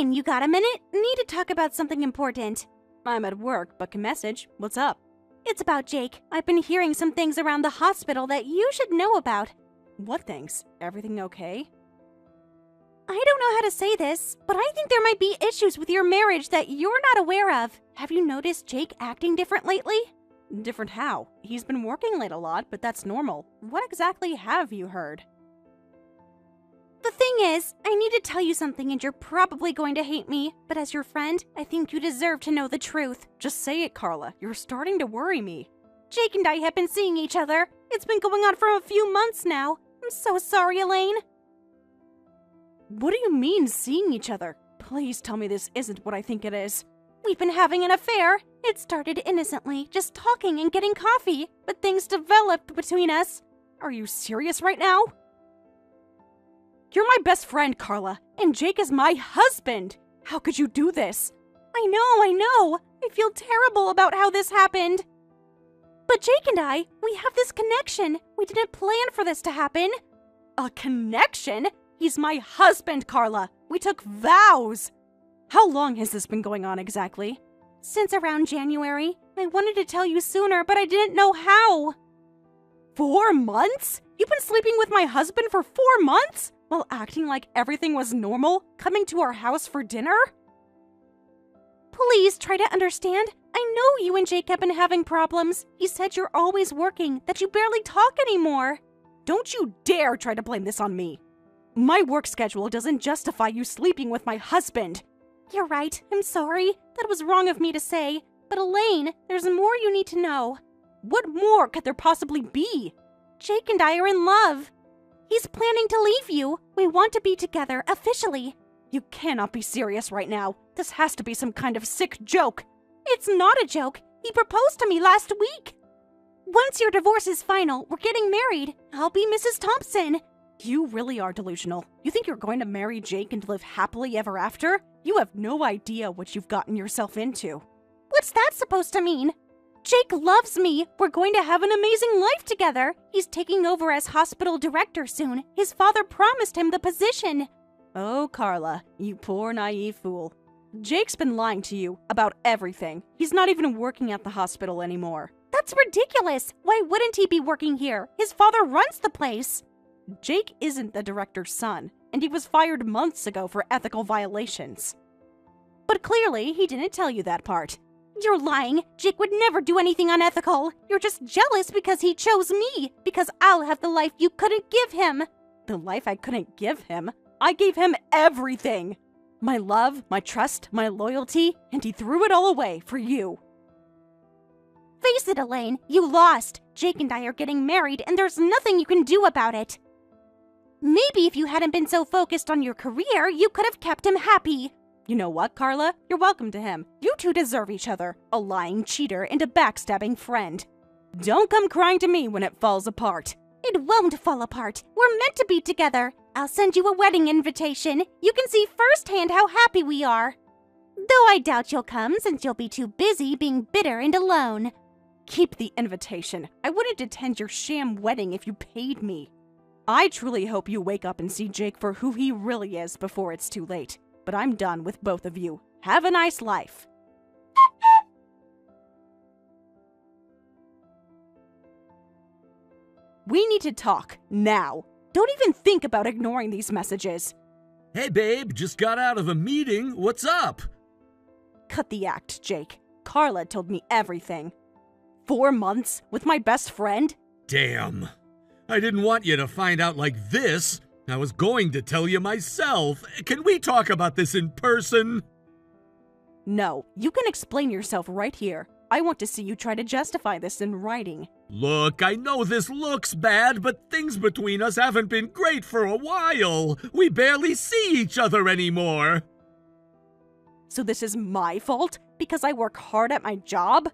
Elaine, you got a minute? Need to talk about something important. I'm at work, but can message. What's up? It's about Jake. I've been hearing some things around the hospital that you should know about. What things? Everything okay? I don't know how to say this, but I think there might be issues with your marriage that you're not aware of. Have you noticed Jake acting different lately? Different how? He's been working late a lot, but that's normal. What exactly have you heard? The thing is, I need to tell you something and you're probably going to hate me, but as your friend, I think you deserve to know the truth. Just say it, Carla. You're starting to worry me. Jake and I have been seeing each other. It's been going on for a few months now. I'm so sorry, Elaine. What do you mean, seeing each other? Please tell me this isn't what I think it is. We've been having an affair. It started innocently, just talking and getting coffee, but things developed between us. Are you serious right now? You're my best friend, Carla, and Jake is my husband. How could you do this? I know. I feel terrible about how this happened. But Jake and I, we have this connection. We didn't plan for this to happen. A connection? He's my husband, Carla. We took vows. How long has this been going on exactly? Since around January. I wanted to tell you sooner, but I didn't know how. 4 months? You've been sleeping with my husband for 4 months? While acting like everything was normal? Coming to our house for dinner? Please try to understand. I know you and Jake have been having problems. He said you're always working, that you barely talk anymore. Don't you dare try to blame this on me. My work schedule doesn't justify you sleeping with my husband. You're right. I'm sorry. That was wrong of me to say. But Elaine, there's more you need to know. What more could there possibly be? Jake and I are in love. He's planning to leave you. We want to be together officially. You cannot be serious right now. This has to be some kind of sick joke. It's not a joke. He proposed to me last week. Once your divorce is final, we're getting married. I'll be Mrs. Thompson. You really are delusional. You think you're going to marry Jake and live happily ever after? You have no idea what you've gotten yourself into. What's that supposed to mean? Jake loves me. We're going to have an amazing life together. He's taking over as hospital director soon. His father promised him the position. Oh, Carla, you poor naive fool. Jake's been lying to you about everything. He's not even working at the hospital anymore. That's ridiculous. Why wouldn't he be working here? His father runs the place. Jake isn't the director's son, and he was fired months ago for ethical violations. But clearly, he didn't tell you that part. You're lying. Jake would never do anything unethical. You're just jealous because he chose me, because I'll have the life you couldn't give him. The life I couldn't give him? I gave him everything. My love, my trust, my loyalty, and he threw it all away for you. Face it, Elaine, you lost. Jake and I are getting married, and there's nothing you can do about it. Maybe if you hadn't been so focused on your career, you could have kept him happy. You know what, Carla? You're welcome to him. You two deserve each other, a lying cheater and a backstabbing friend. Don't come crying to me when it falls apart. It won't fall apart. We're meant to be together. I'll send you a wedding invitation. You can see firsthand how happy we are. Though I doubt you'll come since you'll be too busy being bitter and alone. Keep the invitation. I wouldn't attend your sham wedding if you paid me. I truly hope you wake up and see Jake for who he really is before it's too late. But I'm done with both of you. Have a nice life. We need to talk, now. Don't even think about ignoring these messages. Hey babe, just got out of a meeting. What's up? Cut the act, Jake. Carla told me everything. 4 months with my best friend? Damn. I didn't want you to find out like this. I was going to tell you myself. Can we talk about this in person? No, you can explain yourself right here. I want to see you try to justify this in writing. Look, I know this looks bad, but things between us haven't been great for a while. We barely see each other anymore. So this is my fault because I work hard at my job?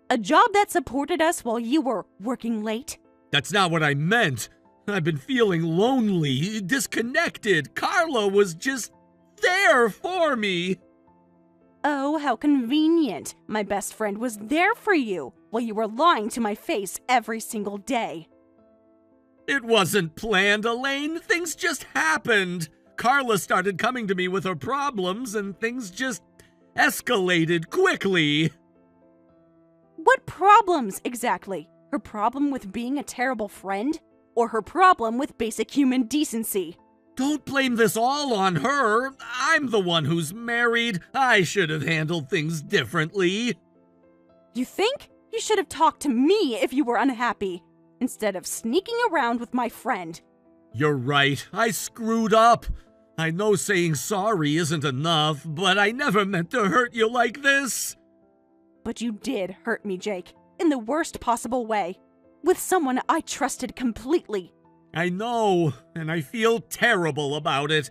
A job that supported us while you were working late? That's not what I meant. I've been feeling lonely, disconnected. Carla was just there for me. Oh, how convenient. My best friend was there for you while you were lying to my face every single day. It wasn't planned, Elaine. Things just happened. Carla started coming to me with her problems and things just escalated quickly. What problems exactly? Her problem with being a terrible friend? Or her problem with basic human decency? Don't blame this all on her. I'm the one who's married. I should have handled things differently. You think? You should have talked to me if you were unhappy, instead of sneaking around with my friend. You're right. I screwed up. I know saying sorry isn't enough, but I never meant to hurt you like this. But you did hurt me, Jake, in the worst possible way. With someone I trusted completely. I know, and I feel terrible about it.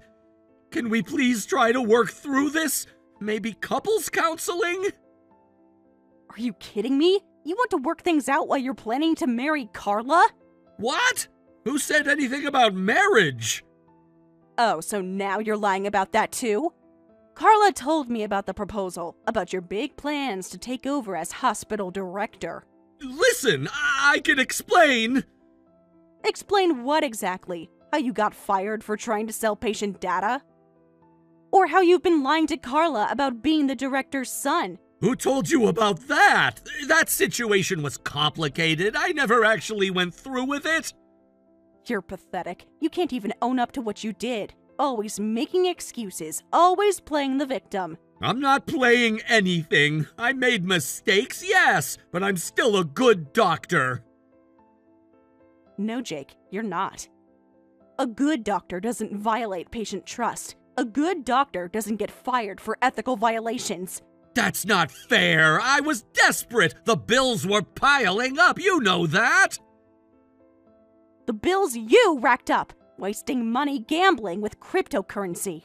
Can we please try to work through this? Maybe couples counseling? Are you kidding me? You want to work things out while you're planning to marry Carla? What? Who said anything about marriage? Oh, so now you're lying about that too? Carla told me about the proposal, about your big plans to take over as hospital director. Listen, I can explain. Explain what exactly? How you got fired for trying to sell patient data? Or how you've been lying to Carla about being the director's son? Who told you about that? That situation was complicated. I never actually went through with it. You're pathetic. You can't even own up to what you did. Always making excuses, always playing the victim. I'm not playing anything. I made mistakes, yes, but I'm still a good doctor. No, Jake, you're not. A good doctor doesn't violate patient trust. A good doctor doesn't get fired for ethical violations. That's not fair. I was desperate. The bills were piling up. You know that. The bills you racked up, wasting money gambling with cryptocurrency,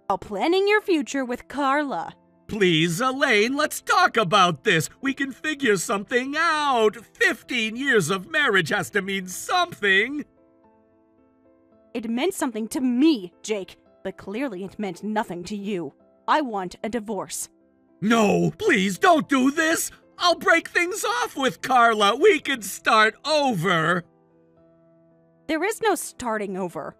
while planning your future with Carla. Please, Elaine, let's talk about this. We can figure something out. 15 years of marriage has to mean something. It meant something to me, Jake, but clearly it meant nothing to you. I want a divorce. No, please don't do this. I'll break things off with Carla. We can start over. There is no starting over.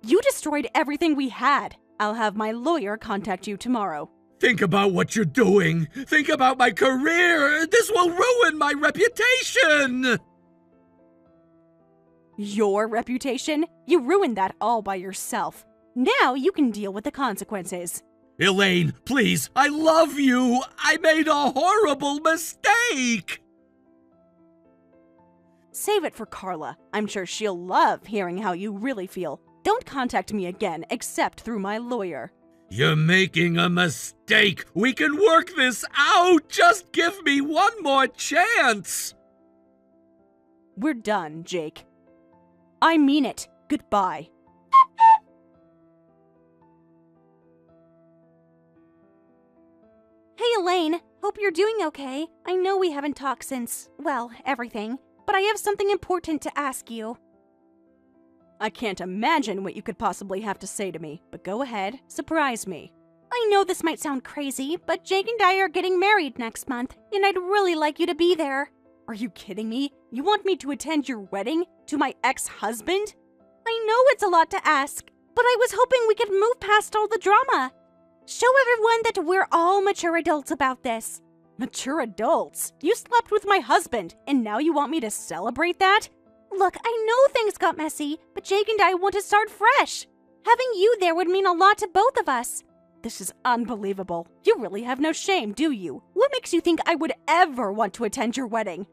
You destroyed everything we had. I'll have my lawyer contact you tomorrow. Think about what you're doing. Think about my career. This will ruin my reputation. Your reputation? You ruined that all by yourself. Now you can deal with the consequences. Elaine, please, I love you. I made a horrible mistake. Save it for Carla. I'm sure she'll love hearing how you really feel. Don't contact me again except through my lawyer. You're making a mistake. We can work this out. Just give me one more chance. We're done, Jake. I mean it. Goodbye. Hey, Elaine. Hope you're doing okay. I know we haven't talked since, well, everything, but I have something important to ask you. I can't imagine what you could possibly have to say to me, but go ahead, surprise me. I know this might sound crazy, but Jake and I are getting married next month, and I'd really like you to be there. Are you kidding me? You want me to attend your wedding? To my ex-husband? I know it's a lot to ask, but I was hoping we could move past all the drama. Show everyone that we're all mature adults about this. Mature adults? You slept with my husband, and now you want me to celebrate that? Look, I know things got messy, but Jake and I want to start fresh. Having you there would mean a lot to both of us. This is unbelievable. You really have no shame, do you? What makes you think I would ever want to attend your wedding?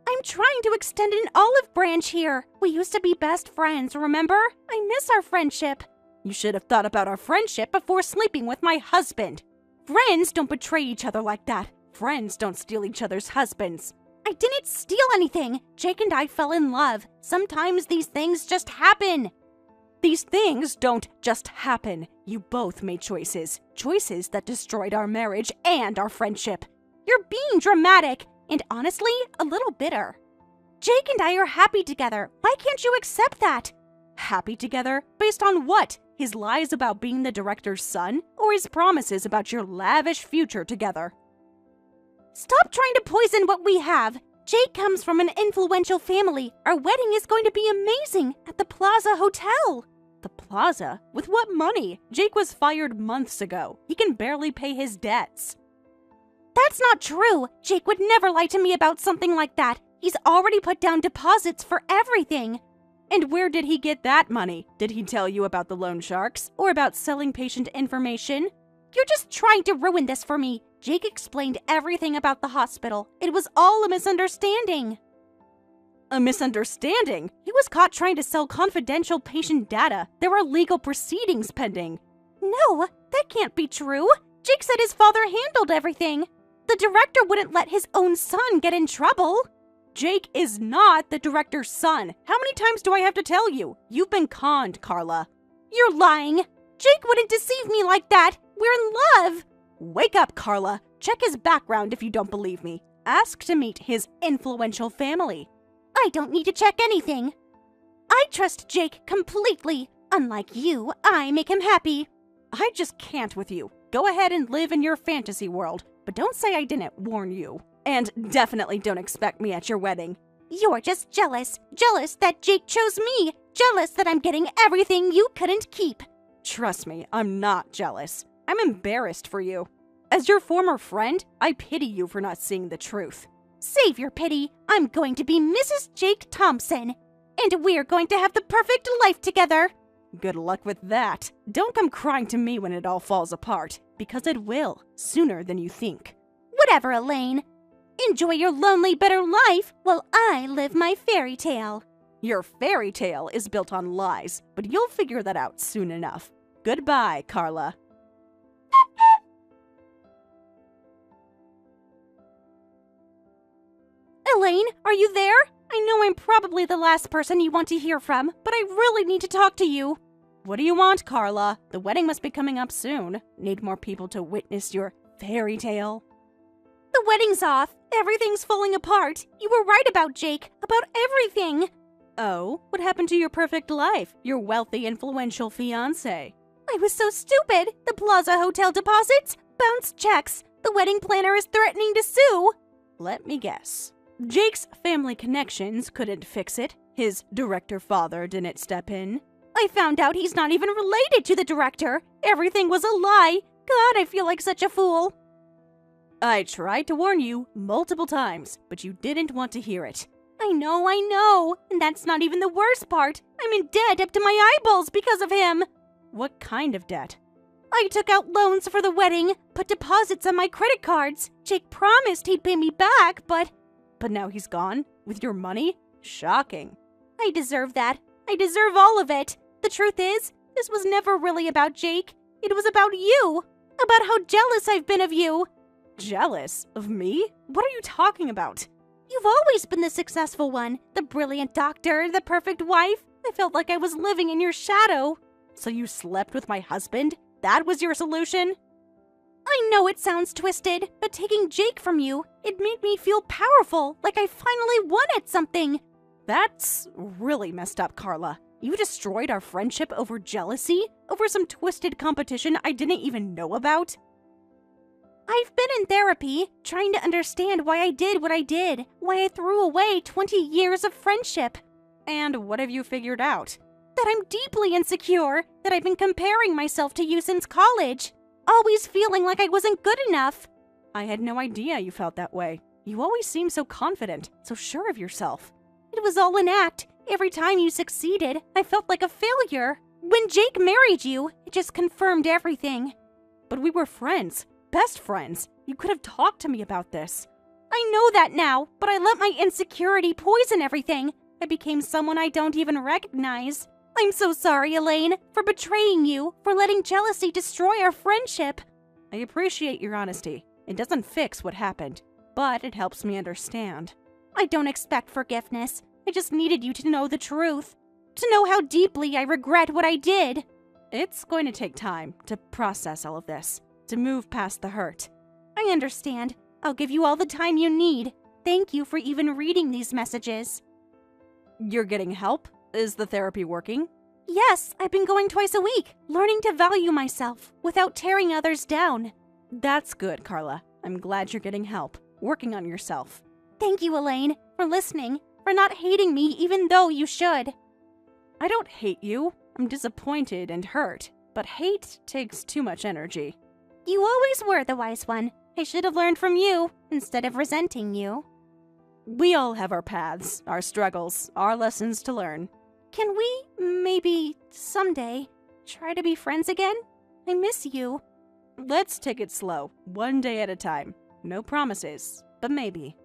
I'm trying to extend an olive branch here. We used to be best friends, remember? I miss our friendship. You should have thought about our friendship before sleeping with my husband. Friends don't betray each other like that. Friends don't steal each other's husbands. I didn't steal anything. Jake and I fell in love. Sometimes these things just happen. These things don't just happen. You both made choices. Choices that destroyed our marriage and our friendship. You're being dramatic and honestly, a little bitter. Jake and I are happy together. Why can't you accept that? Happy together? Based on what? His lies about being the director's son? Or his promises about your lavish future together? Stop trying to poison what we have. Jake comes from an influential family. Our wedding is going to be amazing at the Plaza Hotel. The plaza? With what money? Jake was fired months ago. He can barely pay his debts. That's not true. Jake would never lie to me about something like that. He's already put down deposits for everything. And where did he get that money? Did he tell you about the loan sharks or about selling patient information? You're just trying to ruin this for me. Jake explained everything about the hospital. It was all a misunderstanding. A misunderstanding? He was caught trying to sell confidential patient data. There are legal proceedings pending. No, that can't be true. Jake said his father handled everything. The director wouldn't let his own son get in trouble. Jake is not the director's son. How many times do I have to tell you? You've been conned, Carla. You're lying. Jake wouldn't deceive me like that. We're in love. Wake up, Carla. Check his background if you don't believe me. Ask to meet his influential family. I don't need to check anything. I trust Jake completely. Unlike you, I make him happy. I just can't with you. Go ahead and live in your fantasy world, but don't say I didn't warn you. And definitely don't expect me at your wedding. You're just jealous. Jealous that Jake chose me. Jealous that I'm getting everything you couldn't keep. Trust me, I'm not jealous. I'm embarrassed for you. As your former friend, I pity you for not seeing the truth. Save your pity. I'm going to be Mrs. Jake Thompson. And we're going to have the perfect life together. Good luck with that. Don't come crying to me when it all falls apart, because it will, sooner than you think. Whatever, Elaine. Enjoy your lonely, bitter life while I live my fairy tale. Your fairy tale is built on lies, but you'll figure that out soon enough. Goodbye, Carla. Elaine, are you there? I know I'm probably the last person you want to hear from, but I really need to talk to you. What do you want, Carla? The wedding must be coming up soon. Need more people to witness your fairy tale. The wedding's off. Everything's falling apart. You were right about Jake, about everything. Oh, what happened to your perfect life? Your wealthy, influential fiancé? I was so stupid. The Plaza Hotel deposits, bounced checks. The wedding planner is threatening to sue. Let me guess. Jake's family connections couldn't fix it. His director father didn't step in. I found out he's not even related to the director. Everything was a lie. God, I feel like such a fool. I tried to warn you multiple times, but you didn't want to hear it. I know. And that's not even the worst part. I'm in debt up to my eyeballs because of him. What kind of debt? I took out loans for the wedding, put deposits on my credit cards. Jake promised he'd pay me back, but now he's gone? With your money? Shocking. I deserve that. I deserve all of it. The truth is, this was never really about Jake. It was about you. About how jealous I've been of you. Jealous? Of me? What are you talking about? You've always been the successful one, the brilliant doctor, the perfect wife. I felt like I was living in your shadow. So you slept with my husband? That was your solution? I know it sounds twisted, but taking Jake from you, it made me feel powerful, like I finally won at something. That's really messed up, Carla. You destroyed our friendship over jealousy? Over some twisted competition I didn't even know about? I've been in therapy, trying to understand why I did what I did, why I threw away 20 years of friendship. And what have you figured out? That I'm deeply insecure, that I've been comparing myself to you since college, always feeling like I wasn't good enough. I had no idea you felt that way. You always seem so confident, so sure of yourself. It was all an act. Every time you succeeded, I felt like a failure. When Jake married you, it just confirmed everything. But we were friends. Best friends. You could have talked to me about this. I know that now, but I let my insecurity poison everything. I became someone I don't even recognize. I'm so sorry, Elaine, for betraying you, for letting jealousy destroy our friendship. I appreciate your honesty. It doesn't fix what happened, but it helps me understand. I don't expect forgiveness. I just needed you to know the truth. To know how deeply I regret what I did. It's going to take time to process all of this. To move past the hurt. I understand. I'll give you all the time you need. Thank you for even reading these messages. You're getting help? Is the therapy working? Yes, I've been going twice a week, learning to value myself without tearing others down. That's good, Carla. I'm glad you're getting help, working on yourself. Thank you, Elaine, for listening, for not hating me even though you should. I don't hate you. I'm disappointed and hurt, but hate takes too much energy. You always were the wise one. I should have learned from you instead of resenting you. We all have our paths, our struggles, our lessons to learn. Can we, maybe, someday, try to be friends again? I miss you. Let's take it slow, one day at a time. No promises, but maybe.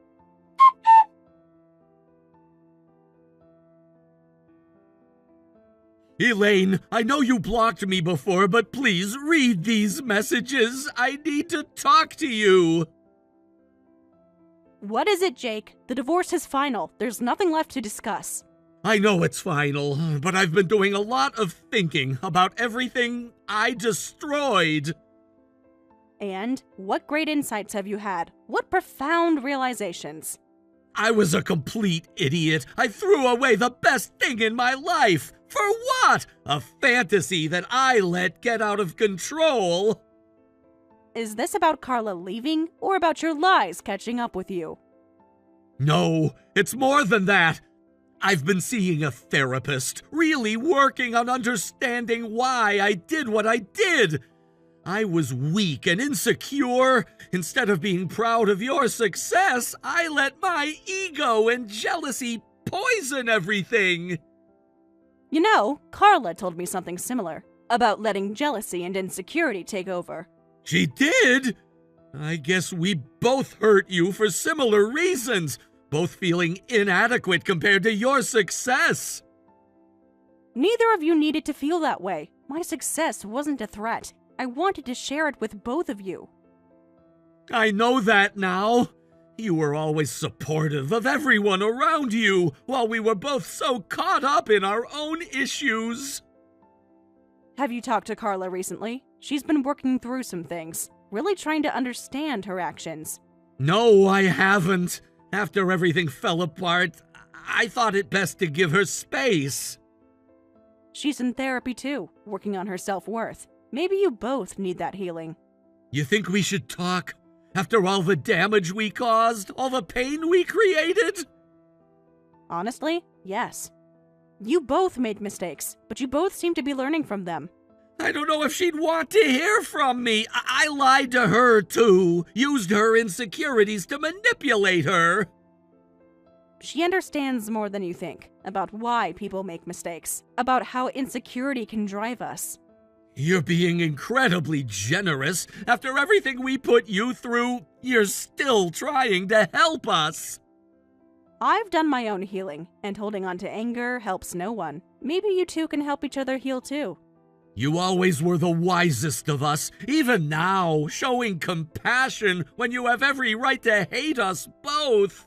Elaine, I know you blocked me before, but please read these messages. I need to talk to you. What is it, Jake? The divorce is final. There's nothing left to discuss. I know it's final, but I've been doing a lot of thinking about everything I destroyed. And what great insights have you had? What profound realizations? I was a complete idiot. I threw away the best thing in my life. For what? A fantasy that I let get out of control. Is this about Carla leaving, or about your lies catching up with you? No, it's more than that. I've been seeing a therapist, really working on understanding why I did what I did. I was weak and insecure. Instead of being proud of your success, I let my ego and jealousy poison everything. You know, Carla told me something similar, about letting jealousy and insecurity take over. She did? I guess we both hurt you for similar reasons, both feeling inadequate compared to your success. Neither of you needed to feel that way. My success wasn't a threat. I wanted to share it with both of you. I know that now. You were always supportive of everyone around you, while we were both so caught up in our own issues. Have you talked to Carla recently? She's been working through some things, really trying to understand her actions. No, I haven't. After everything fell apart, I thought it best to give her space. She's in therapy too, working on her self-worth. Maybe you both need that healing. You think we should talk? After all the damage we caused, all the pain we created? Honestly, yes. You both made mistakes, but you both seem to be learning from them. I don't know if she'd want to hear from me. I lied to her, too. Used her insecurities to manipulate her. She understands more than you think about why people make mistakes, about how insecurity can drive us. You're being incredibly generous. After everything we put you through, you're still trying to help us. I've done my own healing, and holding on to anger helps no one. Maybe you two can help each other heal too. You always were the wisest of us, even now, showing compassion when you have every right to hate us both.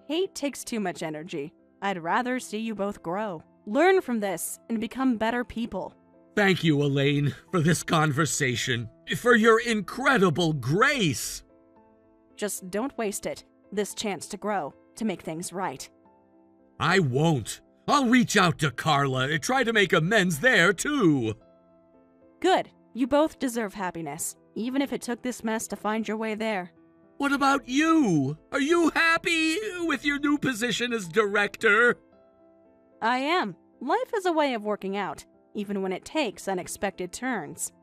Hate takes too much energy. I'd rather see you both grow. Learn from this and become better people. Thank you, Elaine, for this conversation, for your incredible grace. Just don't waste it, this chance to grow, to make things right. I won't. I'll reach out to Carla and try to make amends there, too. Good. You both deserve happiness, even if it took this mess to find your way there. What about you? Are you happy with your new position as director? I am. Life is a way of working out, even when it takes unexpected turns.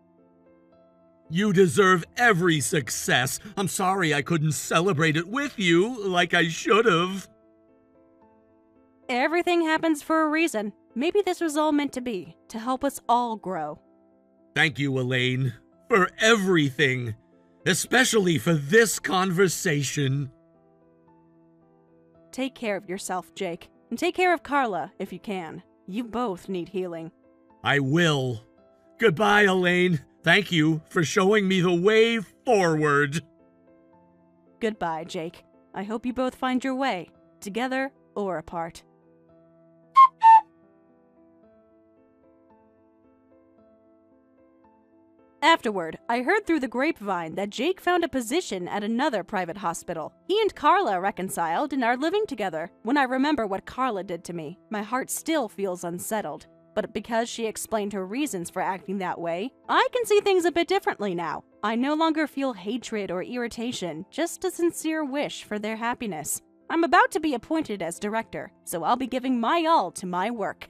You deserve every success. I'm sorry I couldn't celebrate it with you like I should have. Everything happens for a reason. Maybe this was all meant to be, to help us all grow. Thank you, Elaine, for everything, especially for this conversation. Take care of yourself, Jake, and take care of Carla if you can. You both need healing. I will. Goodbye, Elaine. Thank you for showing me the way forward. Goodbye, Jake. I hope you both find your way, together or apart. Afterward, I heard through the grapevine that Jake found a position at another private hospital. He and Carla reconciled and are living together. When I remember what Carla did to me, my heart still feels unsettled. But because she explained her reasons for acting that way, I can see things a bit differently now. I no longer feel hatred or irritation, just a sincere wish for their happiness. I'm about to be appointed as director, so I'll be giving my all to my work.